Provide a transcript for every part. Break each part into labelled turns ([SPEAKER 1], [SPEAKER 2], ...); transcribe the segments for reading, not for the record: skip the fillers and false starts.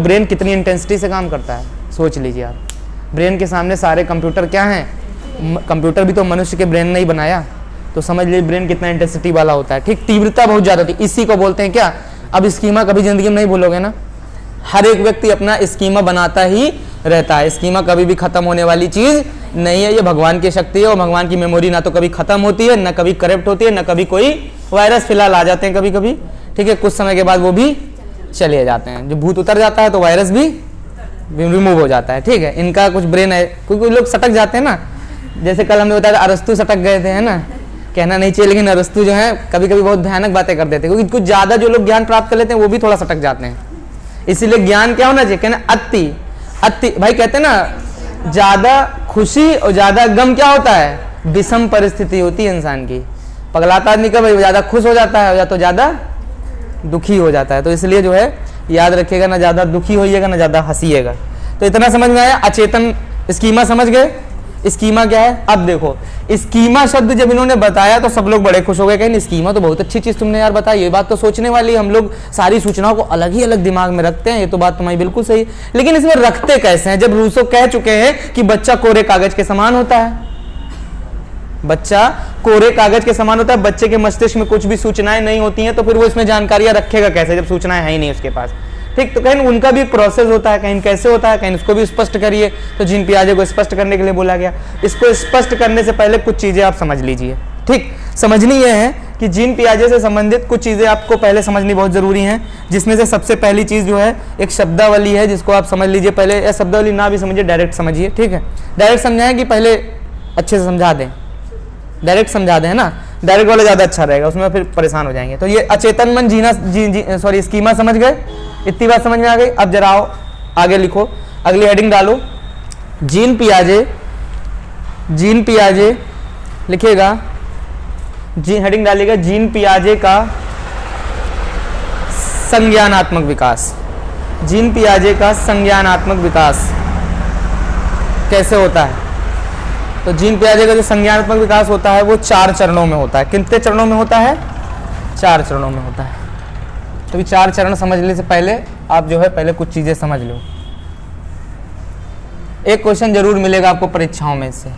[SPEAKER 1] Brain कितनी intensity से काम करता है, सोच लीजिए आप। ब्रेन के सामने सारे कंप्यूटर क्या हैं, कंप्यूटर भी तो मनुष्य के ब्रेन ने ही बनाया, तो समझ लीजिए ब्रेन कितना इंटेंसिटी वाला होता है। ठीक, तीव्रता बहुत ज़्यादा होती है, इसी को बोलते हैं क्या। अब स्कीमा कभी जिंदगी में नहीं भूलोगे ना, हर एक व्यक्ति अपना स्कीमा बनाता ही रहता है। स्कीमा कभी भी खत्म होने वाली चीज़ नहीं है, ये भगवान की शक्ति है, और भगवान की मेमोरी ना तो कभी खत्म होती है, ना कभी करप्ट होती है, ना कभी कोई वायरस फिलहाल आ जाते हैं कभी कभी, ठीक है, कुछ समय के बाद वो भी चले जाते हैं। जब भूत उतर जाता है तो वायरस भी रिमूव हो जाता है, ठीक है। इनका कुछ ब्रेन है, कोई लोग सटक जाते हैं ना, जैसे कल हमने बताया अरस्तु सटक गए थे, है ना, कहना नहीं चाहिए, लेकिन अरस्तु जो है कभी कभी बहुत भयानक बातें कर देते हैं, क्योंकि कुछ ज़्यादा जो लोग ज्ञान प्राप्त कर लेते हैं वो भी थोड़ा सटक जाते हैं। इसीलिए ज्ञान क्या होना चाहिए, कहना अति भाई कहते हैं ना, ज़्यादा खुशी और ज़्यादा गम क्या होता है, विषम परिस्थिति होती है इंसान की। पगलाता आदमी का भाई ज़्यादा खुश हो जाता है या तो ज़्यादा दुखी हो जाता है। तो इसलिए जो है याद रखिएगा, ना ज़्यादा दुखी होइएगा ना ज़्यादा हंसीएगा। तो इतना समझ में आया। अचेतन स्कीमा समझ गए, स्कीमा क्या है। अब देखो स्कीमा शब्द जब इन्होंने बताया तो सब लोग बड़े खुश हो गए, कहीं स्कीमा तो बहुत अच्छी चीज़ तुमने यार बताई, ये बात तो सोचने वाली। हम लोग सारी सूचनाओं को अलग ही अलग दिमाग में रखते हैं, ये तो बात तुम्हारी बिल्कुल सही, लेकिन इसमें रखते कैसे हैं, जब रूसो कह चुके हैं कि बच्चा कोरे कागज के समान होता है। बच्चा कोरे कागज के समान होता है, बच्चे के मस्तिष्क में कुछ भी सूचनाएं नहीं होती हैं, तो फिर वो इसमें जानकारियां रखेगा कैसे जब सूचनाएं है ही नहीं उसके पास। ठीक, तो कहीं उनका भी प्रोसेस होता है, कहीं कैसे होता है, कहीं उसको भी स्पष्ट करिए। तो जीन पियाजे को स्पष्ट करने के लिए बोला गया। इसको स्पष्ट करने से पहले कुछ चीजें आप समझ लीजिए। ठीक, समझनी यह है कि जीन पियाजे से संबंधित कुछ चीजें आपको पहले समझनी बहुत जरूरी हैं, जिसमें से सबसे पहली चीज जो है एक शब्दावली है, जिसको आप समझ लीजिए पहले, या शब्दावली ना भी समझिए डायरेक्ट समझिए। ठीक है, डायरेक्ट समझाएं कि पहले अच्छे से समझा दें, डायरेक्ट समझा दें, है ना, डायरेक्ट वाला ज़्यादा अच्छा रहेगा, उसमें फिर परेशान हो जाएंगे। तो ये अचेतन मन सॉरी स्कीमा समझ गए, इतनी बात समझ में आ गई। अब जरा आओ आगे लिखो, अगली हेडिंग डालो, जीन पियाजे लिखिएगा, हेडिंग डालिएगा जीन पियाजे का संज्ञानात्मक विकास। जीन पियाजे का संज्ञानात्मक विकास कैसे होता है। तो जीन पियाजे का जो संज्ञानात्मक विकास होता है वो 4 चरणों में होता है। कितने चरणों में होता है, 4 चरणों में होता है। तो ये 4 चरण समझने से पहले आप जो है पहले कुछ चीजें समझ लो। एक क्वेश्चन जरूर मिलेगा आपको परीक्षाओं में इससे।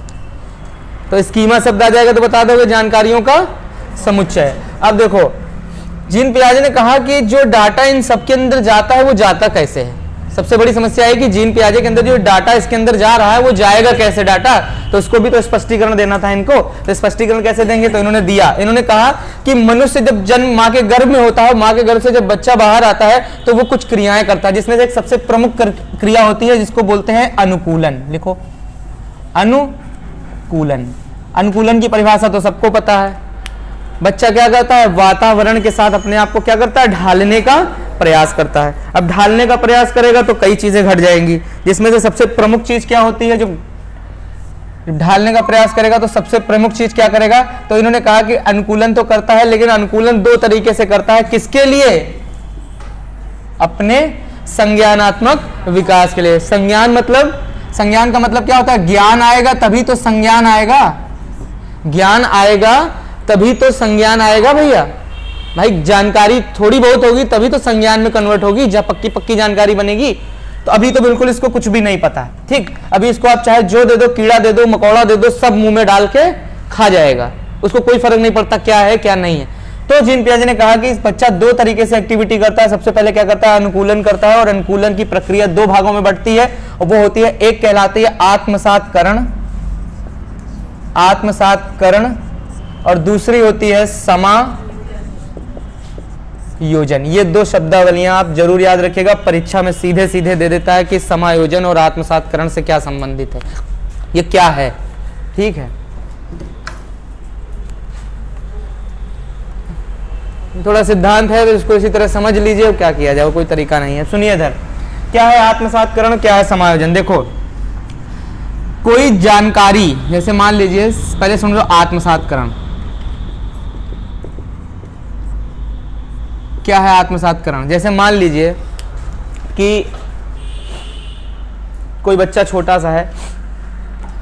[SPEAKER 1] तो स्कीमा शब्द आ जाएगा तो बता दोगे जानकारियों का समुच्चय। अब देखो जीन पियाजे ने कहा कि जो डाटा इन सबके अंदर जाता है वो जाता कैसे है। सबसे बड़ी समस्या है कि जीन पियाजे के अंदर जो डाटा इसके अंदर जा रहा है वो जाएगा कैसे डाटा, तो उसको भी तो स्पष्टीकरण देना था इनको। तो स्पष्टीकरण कैसे देंगे, तो इन्होंने दिया। इन्होंने कहा कि मनुष्य जब जन्म माँ के गर्भ में होता है, माँ के गर्भ से जब बच्चा बाहर आता है तो वो कुछ क्रियाएं करता है, जिसमें से एक सबसे प्रमुख क्रिया होती है जिसको बोलते हैं अनुकूलन। लिखो अनुकूलन। अनुकूलन की परिभाषा तो सबको पता है। बच्चा क्या करता है, वातावरण के साथ अपने आप को क्या करता है, ढालने का प्रयास करता है। अब ढालने का प्रयास करेगा तो कई चीजें घट जाएंगी, जिसमें से सबसे प्रमुख चीज क्या होती है, जब ढालने का प्रयास करेगा तो सबसे प्रमुख चीज क्या करेगा, तो इन्होंने कहा कि अनुकूलन तो करता है, लेकिन अनुकूलन 2 तरीके से करता है। किसके लिए, अपने संज्ञानात्मक विकास के लिए। संज्ञान का मतलब क्या होता है, ज्ञान आएगा तभी तो संज्ञान आएगा, ज्ञान आएगा तभी तो संज्ञान आएगा भैया। भाई जानकारी थोड़ी बहुत होगी तभी तो संज्ञान में कन्वर्ट होगी, जब पक्की जानकारी बनेगी। तो अभी तो बिल्कुल इसको कुछ भी नहीं पता। ठीक, अभी इसको आप चाहे जो दे दो, कीड़ा दे दो, मकोड़ा दे दो, सब मुंह में डाल के खा जाएगा, उसको कोई फर्क नहीं पड़ता क्या है क्या नहीं है। तो जीन पियाजे ने कहा कि इस बच्चा 2 तरीके से एक्टिविटी करता है। सबसे पहले क्या करता है, अनुकूलन करता है, और अनुकूलन की प्रक्रिया 2 भागों में बढ़ती है, और वो होती है, एक कहलाती है आत्मसात्करण, और दूसरी होती है समायोजन। ये 2 शब्दावलियां आप जरूर याद रखिएगा, परीक्षा में सीधे दे देता है कि समायोजन और आत्मसात्करण से क्या संबंधित है, ये क्या है। ठीक है, थोड़ा सिद्धांत है तो इसको इसी तरह समझ लीजिए, और क्या किया जाए, कोई तरीका नहीं है। सुनिए इधर, क्या है आत्मसात्करण, क्या है समायोजन। देखो कोई जानकारी, जैसे मान लीजिए, पहले सुन लो आत्मसात्करण क्या है। आत्मसात्करण जैसे मान लीजिए कि कोई बच्चा छोटा सा है,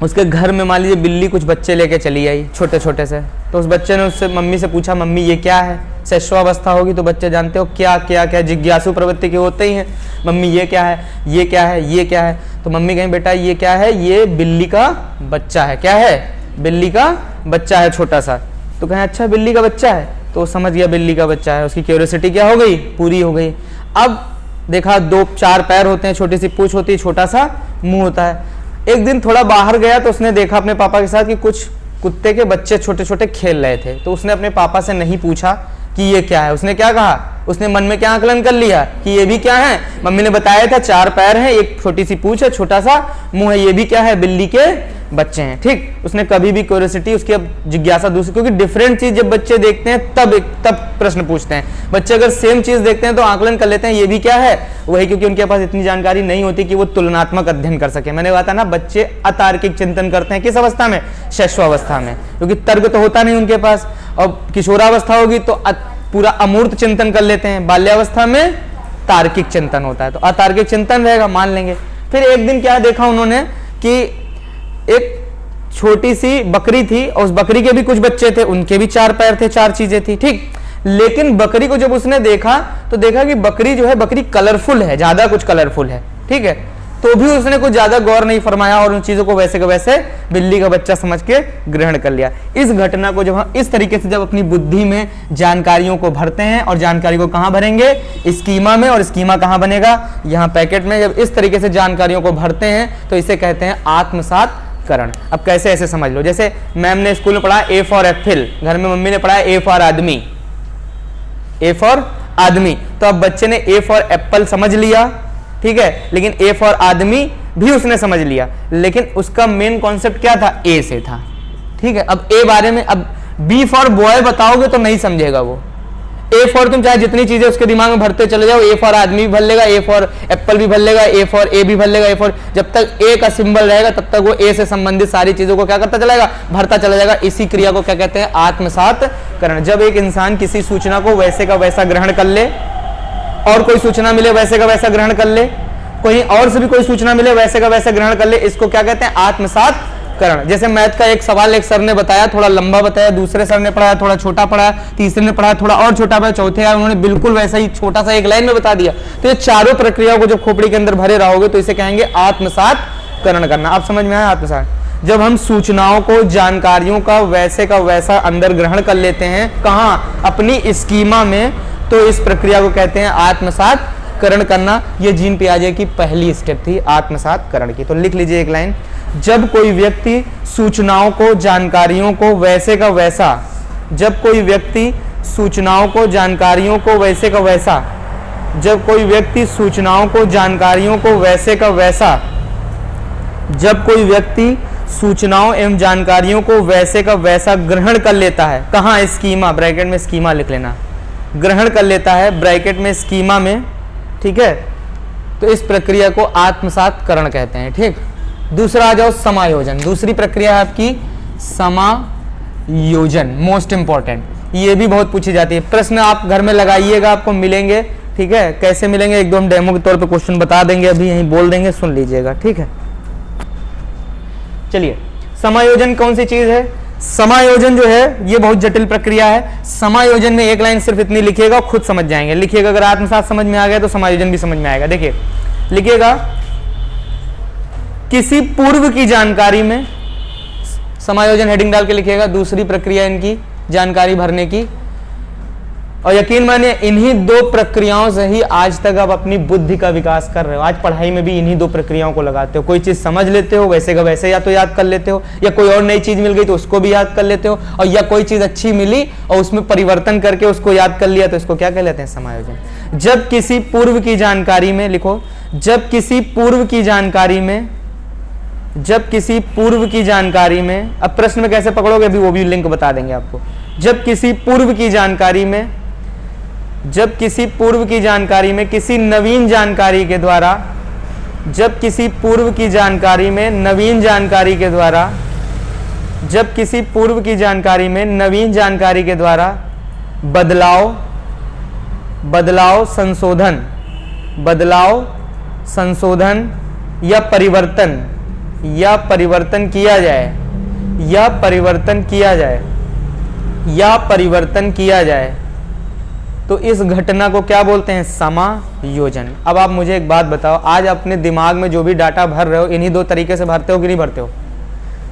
[SPEAKER 1] उसके घर में मान लीजिए बिल्ली कुछ बच्चे लेके चली आई छोटे छोटे से, तो उस बच्चे ने उससे मम्मी से पूछा, मम्मी ये क्या है, शैशवावस्था होगी तो बच्चे जानते हो क्या क्या क्या जिज्ञासु प्रवृत्ति के होते ही हैं। मम्मी ये क्या है, ये क्या है, ये क्या है, तो मम्मी कहें बेटा ये क्या है, ये बिल्ली का बच्चा है। क्या है? बिल्ली का बच्चा है छोटा सा। तो कहें अच्छा बिल्ली का बच्चा है, तो वो समझ गया बिल्ली का बच्चा है, उसकी क्यूरियोसिटी क्या हो गई, पूरी हो गई। अब देखा 2-4 पैर होते हैं, छोटी सी पूंछ होती है, छोटा सा मुंह होता है। एक दिन थोड़ा बाहर गया तो उसने देखा अपने पापा के साथ कि कुछ कुत्ते के बच्चे छोटे छोटे खेल रहे थे। तो उसने अपने पापा से नहीं पूछा कि ये क्या है, उसने क्या कहा, उसने मन में क्या आकलन कर लिया कि ये भी क्या है, मम्मी ने बताया था 4 पैर हैं, एक छोटी सी पूंछ है, छोटा सा मुंह है, ये भी क्या है, बिल्ली के बच्चे हैं। ठीक, उसने कभी भी क्यूरियोसिटी, उसकी अब जिज्ञासा दूसरी, क्योंकि डिफरेंट चीज जब बच्चे देखते हैं तब प्रश्न पूछते हैं। बच्चे अगर सेम चीज देखते हैं तो आकलन कर लेते हैं ये भी क्या है, वही, क्योंकि उनके पास इतनी जानकारी नहीं होती कि वो तुलनात्मक अध्ययन कर सके। मैंने कहा था ना, बच्चे अतार्किक चिंतन करते हैं किस अवस्था में, शैशवावस्था में, क्योंकि तर्क तो होता नहीं उनके पास। और किशोरावस्था होगी तो पूरा अमूर्त चिंतन कर लेते हैं, बाल्यावस्था में तार्किक चिंतन होता है, तो अतार्किक चिंतन रहेगा, मान लेंगे। फिर एक दिन क्या देखा उन्होंने कि एक छोटी सी बकरी थी और उस बकरी के भी कुछ बच्चे थे, उनके भी 4 पैर थे, 4 चीजें थी। ठीक, लेकिन बकरी को जब उसने देखा तो देखा कि बकरी जो है, बकरी कलरफुल है, ज्यादा कुछ कलरफुल है। ठीक है, तो भी उसने कुछ ज्यादा गौर नहीं फरमाया और उन चीजों को वैसे का वैसे बिल्ली का बच्चा समझ के ग्रहण कर लिया। इस घटना को जब हम इस तरीके से जब अपनी बुद्धि में जानकारियों को भरते हैं, और जानकारी को कहां भरेंगे, स्कीमा में, और स्कीमा कहां बनेगा, यहां पैकेट में। जब इस तरीके से जानकारियों को भरते हैं तो इसे कहते हैं आत्मसात करण। अब कैसे, ऐसे समझ लो, जैसे मैम ने स्कूल में पढ़ा ए फॉर एप्पल, घर में मम्मी ने पढ़ा ए फॉर आदमी, ए फॉर आदमी, तो अब बच्चे ने ए फॉर एप्पल समझ लिया, ठीक है, लेकिन ए फॉर आदमी भी उसने समझ लिया, लेकिन उसका मेन कॉन्सेप्ट क्या था, ए से था। ठीक है, अब ए बारे में, अब बी फॉर बॉय बताओगे तो नहीं समझेगा वो। ए फॉर तुम चाहे जितनी चीजें उसके दिमाग में भरते चले जाओ, ए फॉर आदमी भी भर लेगा, ए फॉर एप्पल भी भर लेगा, ए फॉर ए भी भर लेगा, ए फॉर, जब तक ए का सिंबल रहेगा तब तक वो ए से संबंधित सारी चीजों को क्या करता चलेगा, भरता चला जाएगा। इसी क्रिया को क्या कहते हैं, आत्मसात करण। जब एक इंसान किसी सूचना को वैसे का वैसा ग्रहण कर ले, और कोई सूचना मिले वैसे का वैसा ग्रहण कर ले, कोई और से भी कोई सूचना मिले वैसे का वैसा ग्रहण कर ले, इसको क्या कहते हैं, आत्मसात करण। जैसे मैथ का एक सवाल एक सर ने बताया, थोड़ा लंबा बताया, दूसरे सर ने पढ़ाया थोड़ा छोटा पढ़ाया, तीसरे ने पढ़ाया थोड़ा और छोटा पढ़ाया, चौथे यार उन्होंने बिल्कुल वैसा ही छोटा सा एक लाइन में बता दिया। तो ये चारों प्रक्रियाओं को जब खोपड़ी के अंदर भरे रहोगे तो इसे कहेंगे आत्मसात करण करना। आप समझ में आया आत्मसात? जब हम सूचनाओं को, जानकारियों का वैसा अंदर ग्रहण कर लेते हैं, कहाँ, अपनी स्कीमा में, तो इस प्रक्रिया को कहते हैं आत्मसात करण करना। ये जीन पियाजे की पहली स्टेप थी आत्मसात करण की। तो लिख लीजिए एक लाइन, जब कोई व्यक्ति सूचनाओं को, जानकारियों को वैसे का वैसा, जब कोई व्यक्ति सूचनाओं को, जानकारियों को वैसे का वैसा, जब कोई व्यक्ति सूचनाओं को, जानकारियों को वैसे का वैसा, जब कोई व्यक्ति सूचनाओं एवं जानकारियों को वैसे का वैसा ग्रहण कर लेता है, कहाँ, स्कीमा, ब्रैकेट में स्कीमा लिख लेना, ग्रहण कर लेता है, ब्रैकेट में स्कीमा में, ठीक है, तो इस प्रक्रिया को आत्मसात करण कहते हैं। ठीक, दूसरा आ जाओ समायोजन। दूसरी प्रक्रिया है आपकी समायोजन, मोस्ट इंपॉर्टेंट। ये भी बहुत पूछी जाती है, प्रश्न आप घर में लगाइएगा, आपको मिलेंगे। ठीक है, कैसे मिलेंगे, एक दो हम डेमो के तौर पे क्वेश्चन बता देंगे, अभी यहीं बोल देंगे, सुन लीजिएगा। ठीक है, चलिए, समायोजन कौन सी चीज है? समायोजन जो है ये बहुत जटिल प्रक्रिया है। समायोजन में एक लाइन सिर्फ इतनी लिखिएगा, खुद समझ जाएंगे। लिखिएगा, अगर आत्मसात समझ में आ गया तो समायोजन भी समझ में आएगा। देखिए, लिखिएगा, किसी पूर्व की जानकारी में, समायोजन हेडिंग डाल के लिखिएगा, दूसरी प्रक्रिया इनकी जानकारी भरने की। और यकीन मानिए इन्हीं 2 प्रक्रियाओं से ही आज तक आप अपनी बुद्धि का विकास कर रहे हो। आज पढ़ाई में भी इन्हीं 2 प्रक्रियाओं को लगाते हो। कोई चीज समझ लेते हो, वैसे का वैसे या तो याद कर लेते हो, या कोई और नई चीज मिल गई तो उसको भी याद कर लेते हो, और या कोई चीज अच्छी मिली और उसमें परिवर्तन करके उसको याद कर लिया, तो इसको क्या कह लेते हैं, समायोजन। जब किसी पूर्व की जानकारी में, लिखो, जब किसी पूर्व की जानकारी में, जब किसी पूर्व की जानकारी में, अब प्रश्न में कैसे पकड़ोगे अभी वो भी लिंक बता देंगे आपको। जब किसी पूर्व की जानकारी में, जब किसी पूर्व की जानकारी में किसी नवीन जानकारी के द्वारा, जब किसी पूर्व की जानकारी में नवीन जानकारी के द्वारा, जब किसी पूर्व की जानकारी में नवीन जानकारी के द्वारा बदलाव, संशोधन, बदलाव, संशोधन या परिवर्तन किया जाए, या परिवर्तन किया जाए, या परिवर्तन किया जाए, तो इस घटना को क्या बोलते हैं? समायोजन। अब आप मुझे एक बात बताओ, आज अपने दिमाग में जो भी डाटा भर रहे हो इन्हीं दो तरीके से भरते हो कि नहीं भरते हो?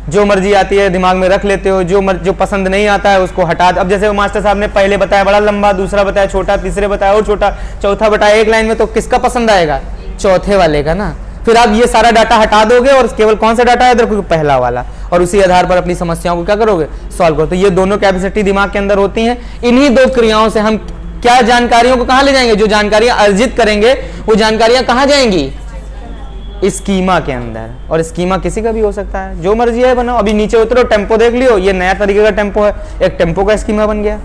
[SPEAKER 1] जो मर्जी आती है दिमाग में रख लेते हो, जो पसंद नहीं आता है उसको हटा। अब जैसे मास्टर साहब ने पहले बताया बड़ा लंबा, दूसरा बताया छोटा, तीसरे बताया और छोटा, चौथा बताया एक लाइन में, तो किसका पसंद आएगा? चौथे वाले का ना। फिर आप ये सारा डाटा हटा दोगे और केवल कौन सा डाटा याद रखोगे? पहला वाला, और उसी आधार पर अपनी समस्याओं को क्या करोगे? सॉल्व करो। तो ये दोनों कैपेसिटी दिमाग के अंदर होती हैं। इन्हीं दो क्रियाओं से हम क्या जानकारियों को कहां ले जाएंगे? जो जानकारियां अर्जित करेंगे वो जानकारियां कहां जाएंगी? स्कीमा के अंदर। और स्कीमा किसी का भी हो सकता है, जो मर्जी है बनाओ। अभी नीचे उतरो, टेम्पो देख लियो, ये नया तरीके का टेम्पो है, एक टेम्पो का स्कीमा बन गया।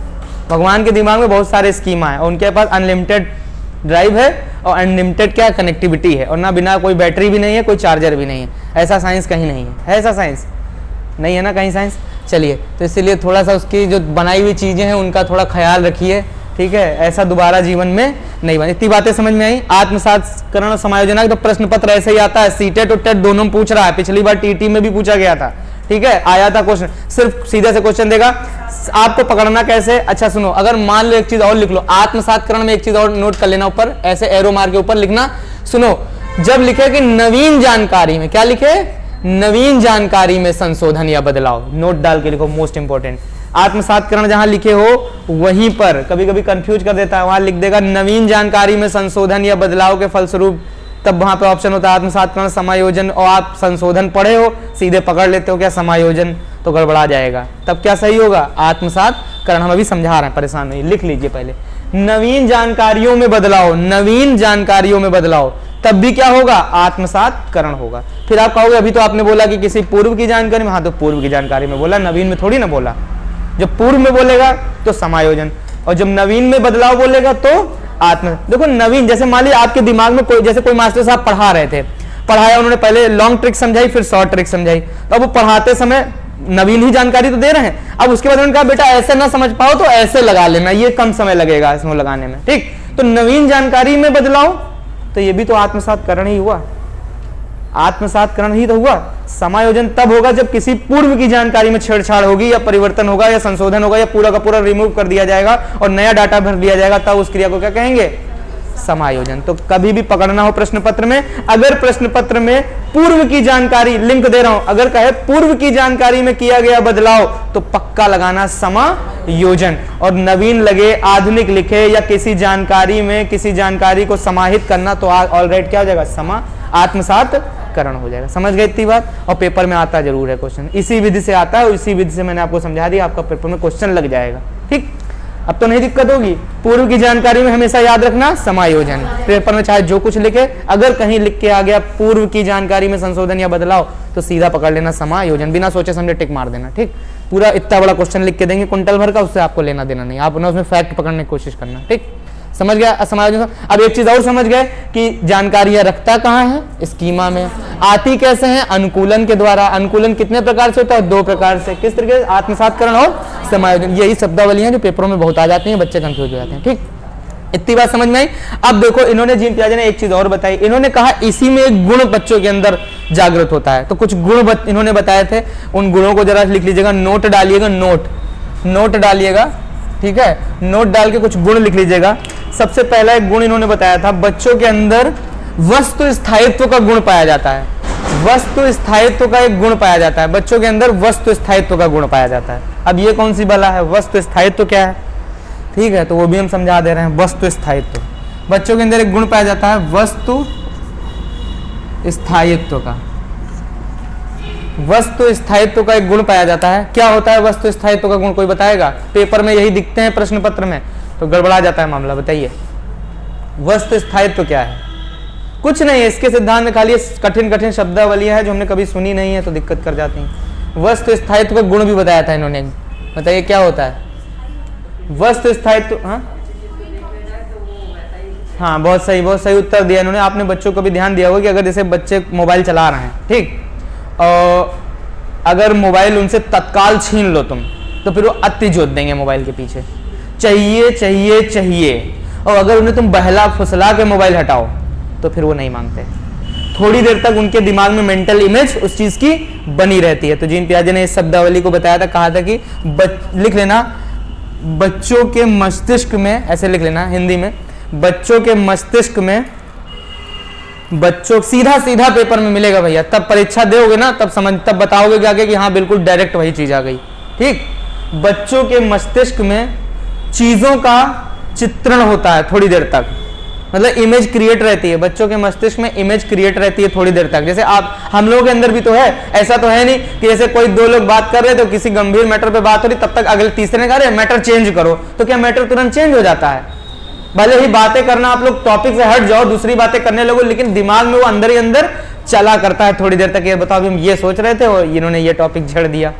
[SPEAKER 1] भगवान के दिमाग में बहुत सारे स्कीमा है, उनके पास अनलिमिटेड ड्राइव है और अनलिमिटेड क्या कनेक्टिविटी है, और ना बिना कोई बैटरी भी नहीं है, कोई चार्जर भी नहीं है। ऐसा साइंस कहीं नहीं है ऐसा साइंस नहीं है ना कहीं साइंस। चलिए, तो इसीलिए थोड़ा सा उसकी जो बनाई हुई चीजें हैं उनका थोड़ा ख्याल रखिए, ठीक है? ऐसा दोबारा जीवन में नहीं बने। इतनी बातें समझ में आई? आत्मसात्करण और समायोजन तो प्रश्न पत्र ऐसे ही आता है, सीटेट और टेट दोनों में पूछ रहा है। पिछली बार टीटी में भी पूछा गया था, ठीक है? आया था क्वेश्चन, सिर्फ सीधे से क्वेश्चन देगा, आपको पकड़ना कैसे? अच्छा सुनो, अगर मान लो एक चीज और लिख लो, आत्मसात्करण में एक चीज और नोट कर लेना, ऊपर ऐसे एरो मार के ऊपर लिखना। सुनो, जब लिखे कि नवीन जानकारी में, क्या लिखे? नवीन जानकारी में संशोधन या बदलाव, नोट डाल के लिखो, मोस्ट इंपोर्टेंट। आत्मसात्करण जहां लिखे हो वहीं पर कभी कभी कंफ्यूज कर देता है, वहां लिख देगा नवीन जानकारी में संशोधन या बदलाव के फलस्वरूप, तब वहां पे ऑप्शन होता है आत्मसात्करण, समायोजन, और आप संशोधन पढ़े हो सीधे पकड़ लेते हो क्या समायोजन, तो गड़बड़ा जाएगा। तब क्या सही होगा? आत्मसात्करण। हम अभी समझा रहे हैं, परेशान नहीं, लिख लीजिए पहले। नवीन जानकारियों में बदलाव, नवीन जानकारियों में बदलाव, तब भी क्या होगा? आत्मसात्करण होगा। फिर आप कहोगे अभी तो आपने बोला कि किसी पूर्व की जानकारी में, हाँ तो पूर्व की जानकारी में बोला, नवीन में थोड़ी ना बोला। जब पूर्व में बोलेगा तो समायोजन, और जब नवीन में बदलाव बोलेगा तो आत्म। देखो नवीन, जैसे मान लीजिए आपके दिमाग में कोई, जैसे कोई मास्टर साहब पढ़ा रहे थे, पढ़ाया उन्होंने, पहले लॉन्ग ट्रिक समझाई फिर शॉर्ट ट्रिक समझाई, तो अब वो पढ़ाते समय नवीन ही जानकारी तो दे रहे हैं। अब उसके बाद उन्होंने कहा बेटा ऐसे ना समझ पाओ तो ऐसे लगा लेना, ये कम समय लगेगा इसमें लगाने में, ठीक? तो नवीन जानकारी में बदलाव, तो ये भी तो आत्मसात्करण ही हुआ, आत्मसात्करण ही तो हुआ। समायोजन तब होगा जब किसी पूर्व की जानकारी में छेड़छाड़ होगी या परिवर्तन होगा या संशोधन होगा या पूरा का पूरा रिमूव कर दिया जाएगा और नया डाटा भर दिया जाएगा, तब उस क्रिया को क्या कहेंगे? समायोजन। तो कभी भी पकड़ना हो प्रश्न पत्र में, अगर प्रश्न पत्र में पूर्व की जानकारी, लिंक दे रहा हूं, अगर कहे पूर्व की जानकारी में किया गया बदलाव, तो पक्का लगाना समायोजन, और नवीन लगे, आधुनिक लिखे या किसी जानकारी में किसी जानकारी को समाहित करना, तो ऑलराइट क्या हो जाएगा? आत्मसात्करण हो जाएगा। समझ गए इतनी बात? और पेपर में आता जरूर है क्वेश्चन, इसी विधि से आता है, और इसी विधि से मैंने आपको समझा दिया, आपका पेपर में क्वेश्चन लग जाएगा, ठीक? अब तो नहीं दिक्कत होगी। पूर्व की जानकारी में हमेशा याद रखना समायोजन, पेपर में चाहे जो कुछ लिखे, अगर कहीं लिख के आ गया पूर्व की जानकारी में संशोधन या बदलाव, तो सीधा पकड़ लेना समायोजन, बिना सोचे समझे टिक मार देना, ठीक? पूरा इतना बड़ा क्वेश्चन लिख के देंगे कुंटल भर का, उससे आपको लेना देना नहीं, आप उसमें फैक्ट पकड़ने की कोशिश करना, ठीक? समझ गया समायोजन? अब एक चीज और समझ गए कि जानकारियां रखता कहाँ है? स्कीमा में। आती कैसे हैं? अनुकूलन के द्वारा। अनुकूलन कितने प्रकार से होता है? 2 प्रकार से। किस तरीके से? आत्मसात्करण और समायोजन। यही शब्दावली जो पेपरों में बहुत आ जाती हैं, बच्चे कंफ्यूज हो जाते हैं, ठीक? इतनी बात समझ में आई? अब देखो, इन्होंने जीन पियाजे ने एक चीज और बताई, इन्होंने कहा इसी में एक गुण बच्चों के अंदर जागृत होता है, तो कुछ गुण इन्होंने बताए थे, उन गुणों को जरा लिख लीजिएगा, नोट डालिएगा, नोट डालिएगा, ठीक है? नोट डाल के कुछ गुण लिख लीजिएगा। सबसे पहला एक गुण इन्होंने बताया था, बच्चों के अंदर वस्तु स्थायित्व का गुण पाया जाता है। वस्तु स्थायित्व का एक गुण पाया जाता है, बच्चों के अंदर वस्तु स्थायित्व का गुण पाया जाता है। अब ये कौन सी बला है? वस्तु स्थायित्व क्या है? ठीक है, तो वो भी हम समझा दे रहे हैं। वस्तु स्थायित्व, बच्चों के अंदर एक गुण पाया जाता है वस्तु स्थायित्व का। वस्तु स्थायित्व का एक गुण पाया जाता है। क्या होता है वस्तु स्थायित्व का गुण? कोई बताएगा? पेपर में यही दिखते हैं प्रश्न पत्र में, तो गड़बड़ा जाता है मामला। बताइए वस्तु स्थायित्व क्या है? कुछ नहीं है, इसके सिद्धांत में खाली कठिन कठिन शब्दावलियां हैं जो हमने कभी सुनी नहीं है, तो दिक्कत कर जाती हैं। वस्तु स्थायित्व का गुण भी बताया था इन्होंने, बताइए क्या होता है वस्तु स्थायित्व? हाँ, बहुत सही उत्तर दिया इन्होंने। आपने बच्चों को भी ध्यान दिया होगा कि अगर जैसे बच्चे मोबाइल चला रहे हैं, ठीक, और अगर मोबाइल उनसे तत्काल छीन लो तुम, तो फिर वो अति जोत देंगे मोबाइल के पीछे, चाहिए चाहिए चाहिए। और अगर उन्हें तुम बहला फुसला के मोबाइल हटाओ तो फिर वो नहीं मांगते। थोड़ी देर तक उनके दिमाग में मेंटल इमेज उस चीज की बनी रहती है। तो जीन पियाजे ने इस शब्दावली को बताया था, कहा था कि लिख लेना, बच्चों के मस्तिष्क में, ऐसे लिख लेना हिंदी में, बच्चों के मस्तिष्क में, बच्चों सीधा सीधा पेपर में मिलेगा भैया, तब परीक्षा दोगे ना, तब बताओगे कि आगे कि हाँ बिल्कुल डायरेक्ट वही चीज आ गई। ठीक, बच्चों के मस्तिष्क में चीजों का चित्रण होता है थोड़ी देर तक, मतलब इमेज क्रिएट रहती है, बच्चों के मस्तिष्क में इमेज क्रिएट रहती है थोड़ी देर तक। जैसे आप हम लोगों के अंदर भी तो है, ऐसा तो है नहीं कि जैसे कोई दो लोग बात कर रहे तो किसी गंभीर मैटर पे बात हो रही, तब तक अगले तीसरे ने कहा अरे मैटर चेंज करो, तो क्या मैटर तुरंत चेंज हो जाता है? भले ही बातें करना आप लोग टॉपिक से हट जाओ, दूसरी बातें करने लगो, लेकिन दिमाग में वो अंदर ही अंदर चला करता है थोड़ी देर तक। ये बताओ अभी हम ये सोच रहे थे और इन्होंने ये टॉपिक झड़ दिया,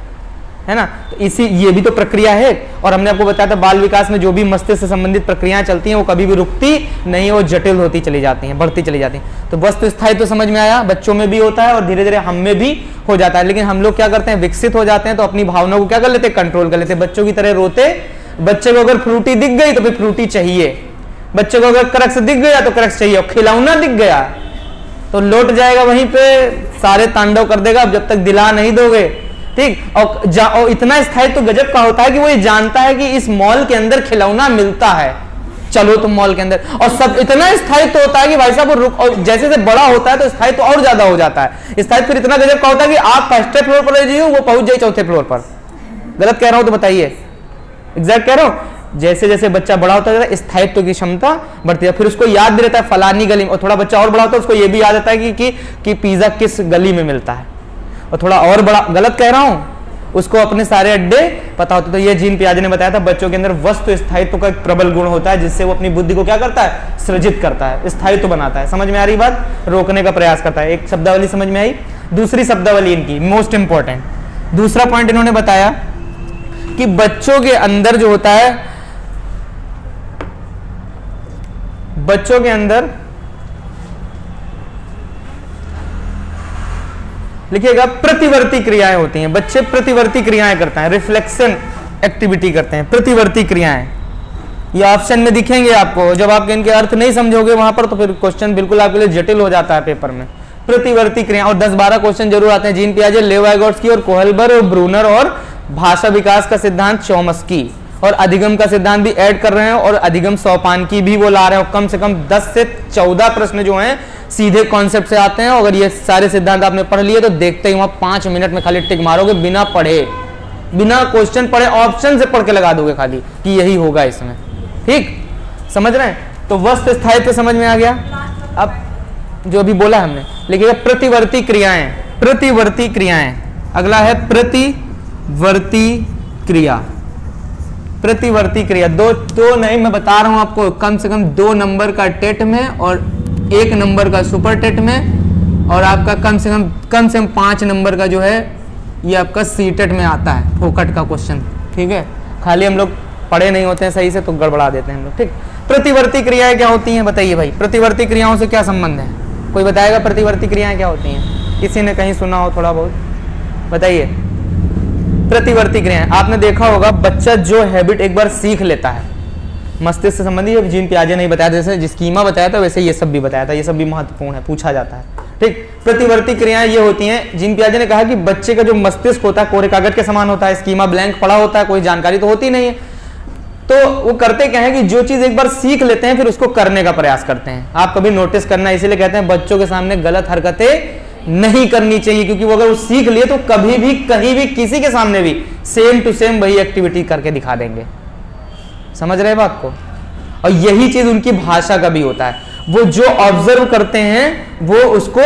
[SPEAKER 1] है ना। तो इसी ये भी तो प्रक्रिया है। और हमने आपको बताया था बाल विकास में जो भी मस्तिष्क से संबंधित प्रक्रियाएं चलती हैं वो कभी भी रुकती नहीं, वो जटिल होती चली जाती हैं, बढ़ती चली जाती हैं। तो वस्तु स्थायित्व तो समझ में आया, बच्चों में भी होता है और धीरे धीरे हम में भी हो जाता है। लेकिन हम लोग क्या करते हैं, विकसित हो जाते हैं तो अपनी भावनाओं को क्या कर लेते हैं, कंट्रोल कर लेते हैं। बच्चों की तरह रोते, बच्चे को अगर फ्रूटी दिख गई तो फिर फ्रूटी चाहिए, बच्चे को अगर क्रक्स दिख गया तो क्रक्स चाहिए, और खिलौना दिख गया तो लौट जाएगा वहीं पे, सारे तांडव कर देगा जब तक दिला नहीं दोगे। ठीक, और इतना स्थायित्व तो गजब का होता है कि वो ये जानता है कि इस मॉल के अंदर खिलौना मिलता है, चलो तुम मॉल के अंदर, और सब इतना स्थायित्व होता है कि भाई साहब वो रुक, और जैसे जैसे बड़ा होता है तो स्थायित्व और ज्यादा हो जाता है। स्थायित्व फिर इतना गजब का होता है कि आप फर्स्ट फ्लोर पर रह जाइए, वो पहुंच जाए चौथे फ्लोर पर। गलत कह रहा हूं तो बताइए, एग्जैक्ट कह रहा हूं। जैसे जैसे बच्चा बड़ा होता है स्थायित्व की क्षमता बढ़ती है, फिर उसको याद भी रहता है फलानी गली में, और थोड़ा बच्चा और बड़ा होता है उसको ये भी याद रहता है कि पिज्जा किस गली में मिलता है, और थोड़ा और बड़ा, गलत कह रहा हूं, उसको अपने सारे अड्डे पता होते। तो ये जीन पियाजे ने बताया था बच्चों के अंदर वस्तु स्थायित्व का एक प्रबल गुण होता है, जिससे वो अपनी बुद्धि को क्या करता है, सृजित करता है, स्थायित्व बनाता है। समझ में आ रही बात, रोकने का प्रयास करता है। एक शब्दावली समझ में आई। दूसरी शब्दावली इनकी मोस्ट इंपॉर्टेंट, दूसरा पॉइंट इन्होंने बताया कि बच्चों के अंदर जो होता है, बच्चों के अंदर लिखिएगा प्रतिवर्ती क्रियाएं होती हैं। बच्चे प्रतिवर्ती क्रियाएं करते हैं, रिफ्लेक्शन एक्टिविटी करते हैं, प्रतिवर्ती क्रियाएं। ये ऑप्शन में दिखेंगे आपको, जब आप इनके अर्थ नहीं समझोगे वहां पर तो फिर क्वेश्चन बिल्कुल आपके लिए जटिल हो जाता है पेपर में। प्रतिवर्ती क्रिया, और 10-12 क्वेश्चन जरूर आते हैं। जीन पियाजे, लेव वाइगोट्स्की और कोहलबर और ब्रूनर, और भाषा विकास का सिद्धांत चॉम्स्की, और अधिगम का सिद्धांत भी ऐड कर रहे हैं, और अधिगम सोपान की भी वो ला रहे हैं। कम से कम 10 से 14 प्रश्न जो हैं सीधे कॉन्सेप्ट से आते हैं। अगर ये सारे सिद्धांत आपने पढ़ लिए तो देखते ही वहां 5 मिनट में खाली टिक मारोगे, बिना पढ़े, बिना क्वेश्चन पढ़े, ऑप्शन से पढ़ के लगा दोगे खाली कि यही होगा इसमें। ठीक, समझ रहे हैं। तो वस्तु स्थायित्व समझ में आ गया। अब जो अभी बोला हमने, लिखिएगा प्रतिवर्ती क्रियाएं, प्रतिवर्ती क्रियाएं। अगला है प्रतिवर्ती क्रिया। प्रतिवर्ती क्रिया दो नहीं, मैं बता रहा हूं आपको, कम से कम 2 नंबर का टेट में और 1 नंबर का सुपर टेट में, और आपका कम से कम 5 नंबर का जो है ये आपका सी टेट में आता है, फोकट का क्वेश्चन। ठीक है, खाली हम लोग पढ़े नहीं होते हैं सही से तो गड़बड़ा देते हैं हम लोग। ठीक, प्रतिवर्ती क्रियाएं क्या होती हैं बताइए भाई, प्रतिवर्ती क्रियाओं से क्या संबंध है? कोई बताएगा प्रतिवर्ती क्रियाएं क्या होती हैं? किसी ने कहीं सुना हो थोड़ा बहुत, बताइए। प्रतिवर्ती क्रियाएं, आपने देखा होगा बच्चा जो हैबिट एक बार सीख लेता है, मस्तिष्क से संबंधित जीन पियाजे नहीं बताया, जैसे जिस स्कीमा बताया था वैसे ये सब भी बताया था, ये सब भी महत्वपूर्ण है, पूछा जाता है। ठीक, प्रतिवर्ती क्रियाएं ये होती हैं, जीन पियाजे ने कहा कि बच्चे का जो मस्तिष्क होता है कोरे कागज के समान होता है, स्कीमा ब्लैंक पड़ा होता है, कोई जानकारी तो होती नहीं है। तो वो करते क्या है कि जो चीज एक बार सीख लेते हैं फिर उसको करने का प्रयास करते हैं। आप कभी नोटिस करना, इसीलिए कहते हैं बच्चों के सामने गलत हरकतें नहीं करनी चाहिए, क्योंकि वो अगर वो सीख लिए तो कभी भी कहीं भी किसी के सामने भी सेम टू सेम वही एक्टिविटी करके दिखा देंगे। समझ रहे बात को? और यही चीज उनकी भाषा का भी होता है, वो जो ऑब्जर्व करते हैं वो उसको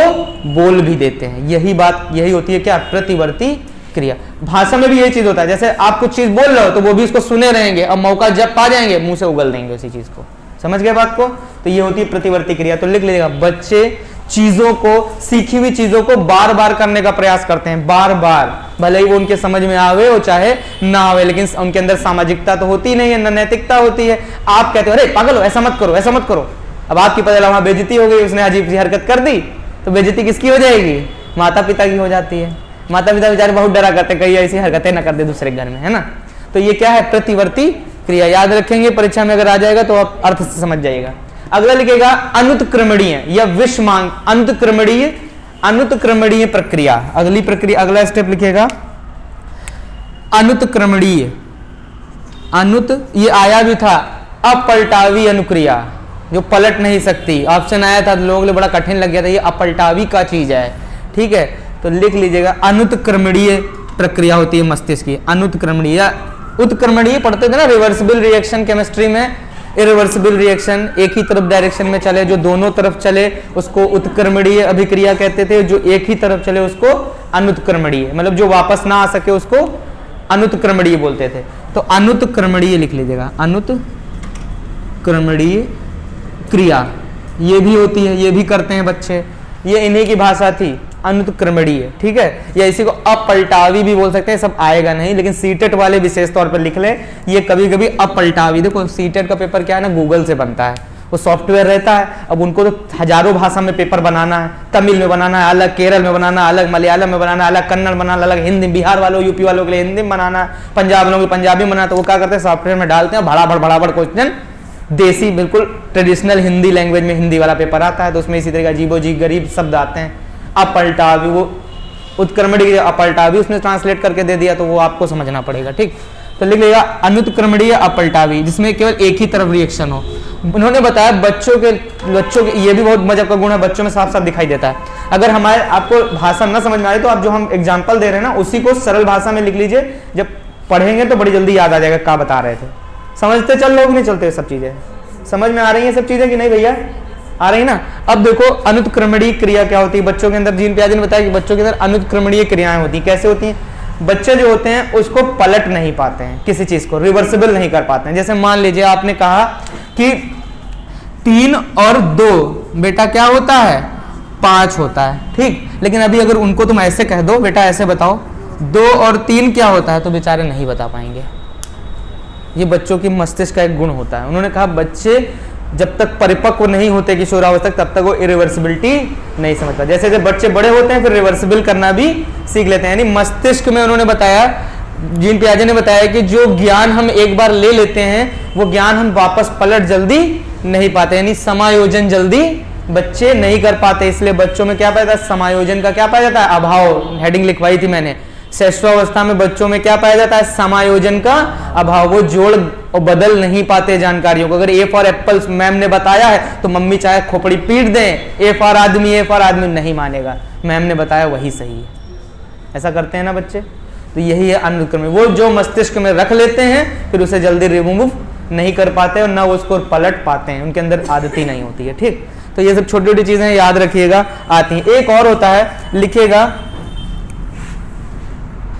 [SPEAKER 1] बोल भी देते हैं। यही बात, यही होती है क्या, प्रतिवर्ती क्रिया। भाषा में भी यही चीज होता है, जैसे आप कुछ चीज बोल रहे हो तो वो भी इसको सुने रहेंगे, और मौका जब पा जाएंगे मुंह से उगल देंगे उसी चीज को। समझ गए बात को? तो ये होती है प्रतिवर्ती क्रिया। तो लिख लीजिएगा, बच्चे चीजों को, सीखी हुई चीजों को बार बार करने का प्रयास करते हैं, बार बार, भले ही वो उनके समझ में आवे और चाहे ना आवे, लेकिन उनके अंदर सामाजिकता तो होती नहीं है, न नैतिकता होती है। आप कहते हो अरे पागल हो, ऐसा मत करो, ऐसा मत करो, अब आपकी पता चला वहां बेइज्जती हो गई, उसने अजीब सी हरकत कर दी, तो बेइज्जती किसकी हो जाएगी? माता पिता की हो जाती है। माता पिता बेचारे बहुत डरा करते, कहीं ऐसी हरकतें ना कर दे दूसरे घर में, है ना। तो ये क्या है, प्रतिवर्ती क्रिया। याद रखेंगे, परीक्षा में अगर आ जाएगा तो आप अर्थ से समझ जाइएगा। अगला लिखेगा अनुत्क्रमणीय या विषमांग, अनुत्क्रमणीय प्रक्रिया। अगली प्रक्रिया, अगला स्टेप लिखेगा अनुत्क्रमणीय अनुत, ये आया भी था अपलटावी अनुक्रिया, जो पलट नहीं सकती। ऑप्शन आया था, लोगों के लिए बड़ा कठिन लग गया था, ये अपलटावी का चीज है। ठीक है, तो लिख लीजिएगा, अनुत्क्रमणीय प्रक्रिया होती है मस्तिष्क की। अनुत्क्रमणीय, उत्क्रमणीय पढ़ते थे ना रिवर्सिबल रिएक्शन केमिस्ट्री में। इरिवर्सिबल रिएक्शन, एक ही तरफ डायरेक्शन में चले, जो दोनों तरफ चले उसको उत्क्रमणीय अभिक्रिया कहते थे, जो एक ही तरफ चले उसको अनुत्क्रमणीय, मतलब जो वापस ना आ सके उसको अनुत्क्रमणीय बोलते थे। तो अनुत्क्रमणीय लिख लीजिएगा, अनुत्क्रमणीय क्रिया ये भी होती है, ये भी करते हैं बच्चे, ये इन्हीं की भाषा थी, अनुत्क्रमणीय। ठीक है, या इसी को अपलटावी भी बोल सकते हैं, सब आएगा नहीं, लेकिन सीटेट वाले विशेष तौर पर लिख लें, ये कभी कभी अपलटावी। देखो सीटेट का पेपर क्या है ना, गूगल से बनता है, वो सॉफ्टवेयर रहता है। अब उनको तो हजारों भाषा में पेपर बनाना है, तमिल में बनाना है अलग, केरल में बनाना अलग, मलयालम में बनाना अलग, कन्नड़ बनाना अलग, हिंदी, बिहार वालों यूपी वालों के लिए हिंदी में बनाना, पंजाब वालों को पंजाबी बनाना। तो वो क्या करते हैं, सॉफ्टवेयर में डालते हैं, भड़ाभड़ क्वेश्चन, देसी बिल्कुल ट्रेडिशनल हिंदी लैंग्वेज में हिंदी वाला पेपर आता है, तो उसमें इसी तरह का अजीबो जी गरीब शब्द आते हैं। अपलटावी, वो उत्क्रमणीय अपलटावी उसने ट्रांसलेट करके दे दिया, तो वो आपको समझना पड़ेगा। ठीक, तो लिख लिया अनुत्क्रमणीय अपलटावी, जिसमें केवल एक ही तरफ रिएक्शन हो। उन्होंने बताया बच्चों के ये भी बहुत मजा का गुण है, बच्चों में साफ साफ दिखाई देता है। अगर हमारे आपको भाषा ना समझ में आए तो आप जो हम एग्जाम्पल दे रहे हैं ना, उसी को सरल भाषा में लिख लीजिए, जब पढ़ेंगे तो बड़ी जल्दी याद आ जाएगा क्या बता रहे थे। समझते चल लोग नहीं चलते, सब चीजें समझ में आ रही है, सब चीजें कि नहीं भैया, आ रही ना। अब देखो अनुत्क्रमणीय क्रिया क्या होती है बच्चों के अंदर। जीन पियाजे ने बताया कि बच्चों के अंदर अनुत्क्रमणीय क्रियाएं होती हैं। कैसे होती हैं, बच्चे जो होते हैं उसको पलट नहीं पाते हैं, किसी चीज को रिवर्सिबल नहीं कर पाते हैं। जैसे मान लीजिए आपने कहा कि 3 और 2 बेटा क्या होता है, 5 होता है। ठीक, लेकिन अभी अगर उनको तुम ऐसे कह दो, बेटा ऐसे बताओ 2 और 3 क्या होता है, तो बेचारे नहीं बता पाएंगे। ये बच्चों की मस्तिष्क का एक गुण होता है। उन्होंने कहा बच्चे जब तक परिपक्व नहीं होते किशोरावस्था तब तक वो इरिवर्सिबिलिटी नहीं समझता। जैसे जब बच्चे बड़े होते हैं फिर रिवर्सिबल करना भी सीख लेते हैं। यानी मस्तिष्क में उन्होंने बताया, जीन पियाजे ने बताया कि जो ज्ञान हम एक बार ले लेते हैं वो ज्ञान हम वापस पलट जल्दी नहीं पाते, यानी समायोजन जल्दी बच्चे नहीं कर पाते। इसलिए बच्चों में क्या पाया जाता है, समायोजन का क्या पाया जाता है, अभाव। हेडिंग लिखवाई थी मैंने, शैशवावस्था में बच्चों में क्या पाया जाता है, समायोजन का अभाव। वो जोड़ और बदल नहीं पाते जानकारियों को। अगर ए फॉर एप्पल्स मैम ने बताया है तो मम्मी चाहे खोपड़ी पीट दें, ए फॉर आदमी, ए फॉर आदमी नहीं मानेगा, मैम ने बताया वही सही है। ऐसा करते हैं ना बच्चे, तो यही है अनुक्रमणीय। वो जो मस्तिष्क में रख लेते हैं फिर उसे जल्दी रिमूव नहीं कर पाते और ना वो उसको पलट पाते हैं, उनके अंदर आदत ही नहीं होती है। ठीक, तो ये सब छोटी छोटी चीजें याद रखिएगा, आती हैं। एक और होता है,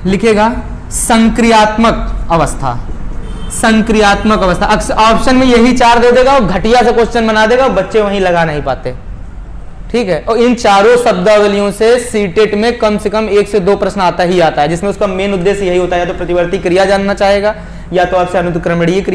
[SPEAKER 1] लिखेगा संक्रियात्मक अवस्था। संक्रियात्मक अवस्था ऑप्शन में यही 4 दे देगा और घटिया से क्वेश्चन बना देगा, बच्चे वहीं लगा नहीं पाते। ठीक है, और इन चारों शब्दावलियों से सीटेट में कम से कम 1 से 2 प्रश्न आता ही आता है, जिसमें उसका मेन उद्देश्य यही होता है, या तो प्रतिवर्ती क्रिया जानना चाहेगा या तो आपसे अनुत्क्रमणीय क्रिया